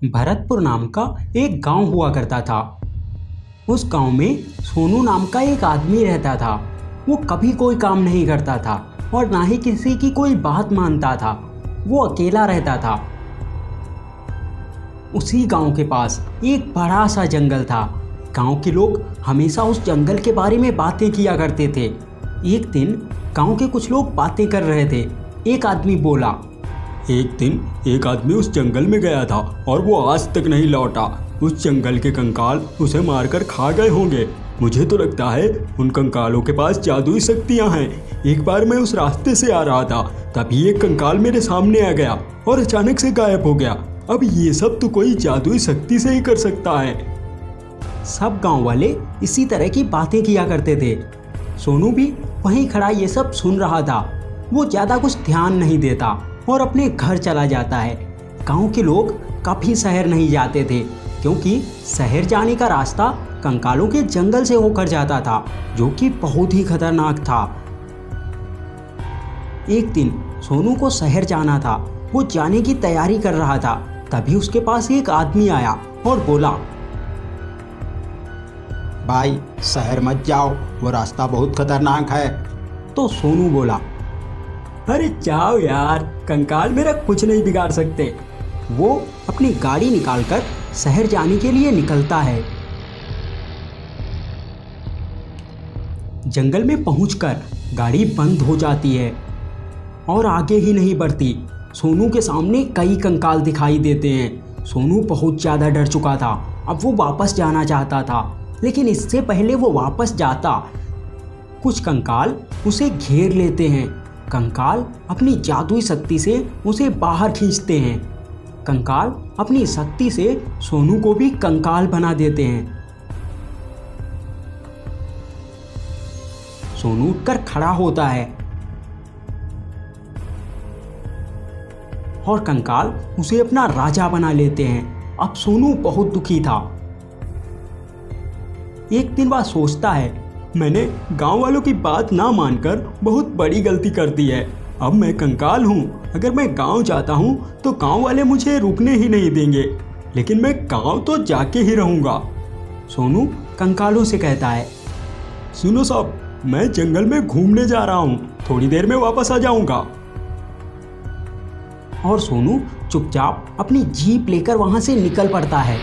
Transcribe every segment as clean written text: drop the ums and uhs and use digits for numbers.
भरतपुर नाम का एक गांव हुआ करता था। उस गांव में सोनू नाम का एक आदमी रहता था। वो कभी कोई काम नहीं करता था और ना ही किसी की कोई बात मानता था। वो अकेला रहता था। उसी गांव के पास एक बड़ा सा जंगल था। गांव के लोग हमेशा उस जंगल के बारे में बातें किया करते थे। एक दिन गांव के कुछ लोग बातें कर रहे थे। एक आदमी बोला, एक दिन एक आदमी उस जंगल में गया था और वो आज तक नहीं लौटा। उस जंगल के कंकाल उसे मारकर खा गए होंगे। मुझे तो लगता है उन कंकालों के पास जादुई शक्तियां हैं। एक बार मैं उस रास्ते से आ रहा था, तभी एक कंकाल मेरे सामने आ गया और अचानक से गायब हो गया। अब ये सब तो कोई जादुई शक्ति से ही कर सकता है। सब गांव वाले इसी तरह की बातें किया करते थे। सोनू भी वहीं खड़ा ये सब सुन रहा था। वो ज़्यादा कुछ ध्यान नहीं देता और अपने घर चला जाता है। गांव के लोग कभी शहर नहीं जाते थे, क्योंकि शहर जाने का रास्ता कंकालों के जंगल से होकर जाता था, जो कि बहुत ही खतरनाक था। एक दिन सोनू को शहर जाना था। वो जाने की तैयारी कर रहा था, तभी उसके पास एक आदमी आया और बोला, भाई शहर मत जाओ, वो रास्ता बहुत खतरनाक है। तो सोनू बोला, अरे जाओ यार, कंकाल मेरा कुछ नहीं बिगाड़ सकते। वो अपनी गाड़ी निकालकर शहर जाने के लिए निकलता है। जंगल में पहुंचकर गाड़ी बंद हो जाती है और आगे ही नहीं बढ़ती। सोनू के सामने कई कंकाल दिखाई देते हैं। सोनू बहुत ज़्यादा डर चुका था। अब वो वापस जाना चाहता था, लेकिन इससे पहले वो वापस जाता, कुछ कंकाल उसे घेर लेते हैं। कंकाल अपनी जादुई शक्ति से उसे बाहर खींचते हैं। कंकाल अपनी शक्ति से सोनू को भी कंकाल बना देते हैं। सोनू उठकर खड़ा होता है और कंकाल उसे अपना राजा बना लेते हैं। अब सोनू बहुत दुखी था। एक दिन बाद सोचता है, मैंने गांव वालों की बात ना मानकर बहुत बड़ी गलती कर दी है। अब मैं कंकाल हूँ। अगर मैं गांव जाता हूँ तो गांव वाले मुझे रुकने ही नहीं देंगे, लेकिन मैं गांव तो जाके ही रहूँगा। सोनू कंकालों से कहता है, सुनो साहब, मैं जंगल में घूमने जा रहा हूँ, थोड़ी देर में वापस आ जाऊँगा। और सोनू चुपचाप अपनी जीप लेकर वहां से निकल पड़ता है।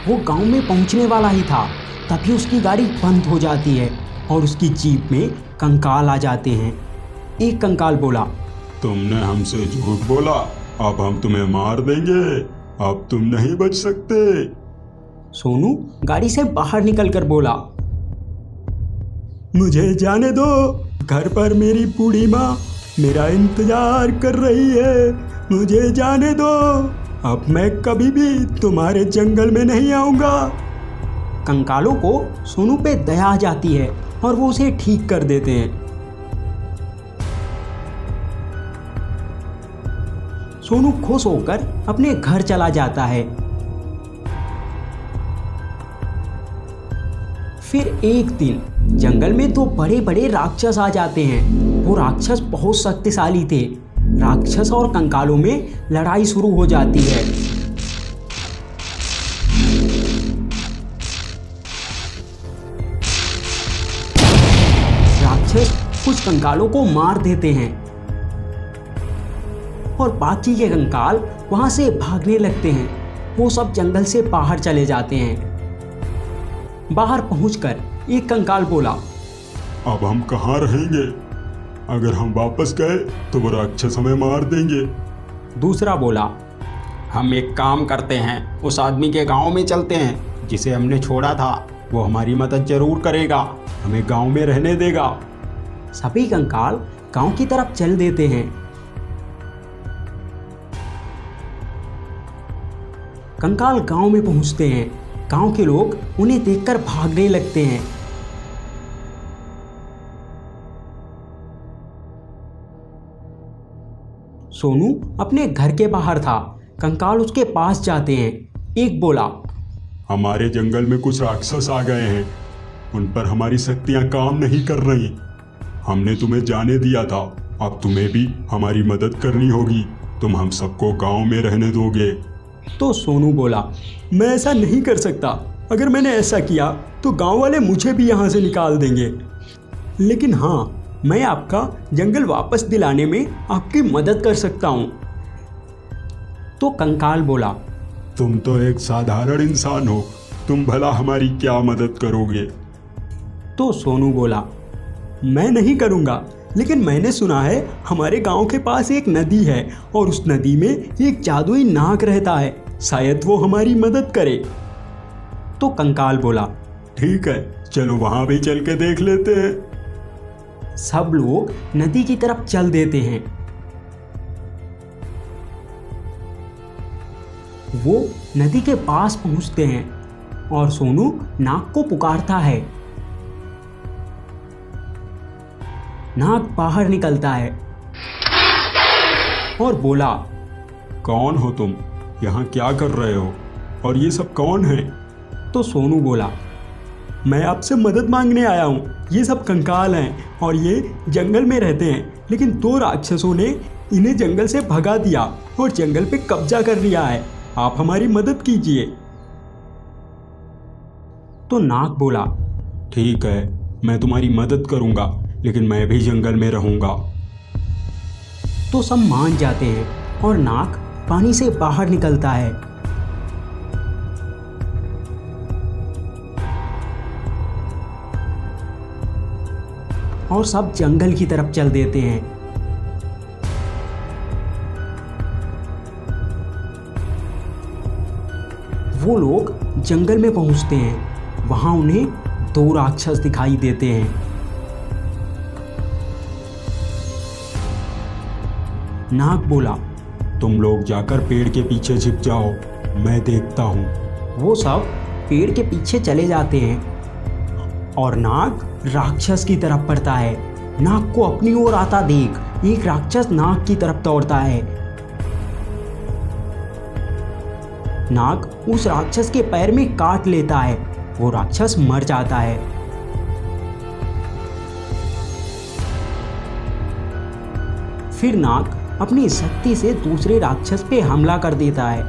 वो गांव में पहुंचने वाला ही था, तभी उसकी गाड़ी बंद हो जाती है और उसकी जीप में कंकाल आ जाते हैं। एक कंकाल बोला, तुमने हमसे झूठ बोला, अब हम तुम्हें मार देंगे, अब तुम नहीं बच सकते। सोनू गाड़ी से बाहर निकलकर बोला, मुझे जाने दो, घर पर मेरी बूढ़ी माँ मेरा इंतजार कर रही है। मुझे जाने दो, अब मैं कभी भी तुम्हारे जंगल में नहीं आऊँगा। कंकालों को सोनू पे दया आ जाती है और वो उसे ठीक कर देते हैं। सोनू खुश होकर अपने घर चला जाता है। फिर एक दिन जंगल में दो बड़े बड़े राक्षस आ जाते हैं। वो राक्षस बहुत शक्तिशाली थे। राक्षस और कंकालों में लड़ाई शुरू हो जाती है। राक्षस कुछ कंकालों को मार देते हैं और बाकी के कंकाल वहां से भागने लगते हैं। वो सब जंगल से बाहर चले जाते हैं। बाहर पहुंचकर एक कंकाल बोला, अब हम कहाँ रहेंगे? अगर हम वापस गए तो वो राक्षस हमें मार देंगे। दूसरा बोला, हम एक काम करते हैं, उस आदमी के गांव में चलते हैं जिसे हमने छोड़ा था। वो हमारी मदद जरूर करेगा, हमें गांव में रहने देगा। सभी कंकाल गांव की तरफ चल देते हैं। कंकाल गांव में पहुंचते हैं। गांव के लोग उन्हें देखकर भागने लगते हैं। सोनू अपने घर के बाहर था। कंकाल उसके पास जाते हैं। एक बोला, हमारे जंगल में कुछ राक्षस आ गए हैं, उन पर हमारी शक्तियां काम नहीं कर रही। हमने तुम्हें जाने दिया था, अब तुम्हें भी हमारी मदद करनी होगी। तुम हम सबको गांव में रहने दोगे? तो सोनू बोला, मैं ऐसा नहीं कर सकता। अगर मैंने ऐसा किया तो गांव वाले मुझे भी यहाँ से निकाल देंगे। लेकिन हाँ, मैं आपका जंगल वापस दिलाने में आपकी मदद कर सकता हूँ। तो कंकाल बोला, तुम तो एक साधारण इंसान हो, तुम भला हमारी क्या मदद करोगे? तो सोनू बोला, मैं नहीं करूँगा, लेकिन मैंने सुना है हमारे गांव के पास एक नदी है और उस नदी में एक जादुई नाग रहता है, शायद वो हमारी मदद करे। तो कंकाल बोला, ठीक है, चलो वहां भी चल के देख लेते हैं। सब लोग नदी की तरफ चल देते हैं। वो नदी के पास पहुंचते हैं और सोनू नाग को पुकारता है। नाग बाहर निकलता है और बोला, कौन हो तुम? यहाँ क्या कर रहे हो? और ये सब कौन है? तो सोनू बोला, मैं आपसे मदद मांगने आया हूँ। ये सब कंकाल हैं और ये जंगल में रहते हैं, लेकिन 2 राक्षसों ने इन्हें जंगल से भगा दिया और जंगल पे कब्जा कर लिया है। आप हमारी मदद कीजिए। तो नाग बोला, ठीक है, मैं तुम्हारी मदद करूंगा, लेकिन मैं भी जंगल में रहूंगा। तो सब मान जाते हैं और नाग पानी से बाहर निकलता है। और सब जंगल की तरफ चल देते हैं। वो लोग जंगल में पहुंचते हैं। वहां उन्हें 2 राक्षस दिखाई देते हैं। नाग बोला, तुम लोग जाकर पेड़ के पीछे छिप जाओ, मैं देखता हूँ। वो सब पेड़ के पीछे चले जाते हैं और नाग राक्षस की तरफ बढ़ता है। नाग को अपनी ओर आता देख एक राक्षस नाग की तरफ दौड़ता है। नाग उस राक्षस के पैर में काट लेता है। वो राक्षस मर जाता है। फिर नाग अपनी शक्ति से दूसरे राक्षस पे हमला कर देता है।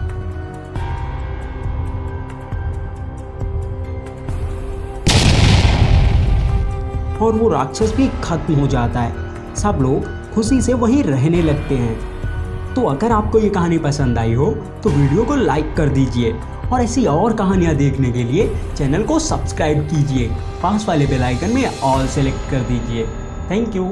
और वो राक्षस भी खत्म हो जाता है। सब लोग खुशी से वहीं रहने लगते हैं। तो अगर आपको ये कहानी पसंद आई हो तो वीडियो को लाइक कर दीजिए और ऐसी और कहानियाँ देखने के लिए चैनल को सब्सक्राइब कीजिए। पास वाले बेल आइकन में ऑल सेलेक्ट कर दीजिए। Thank you.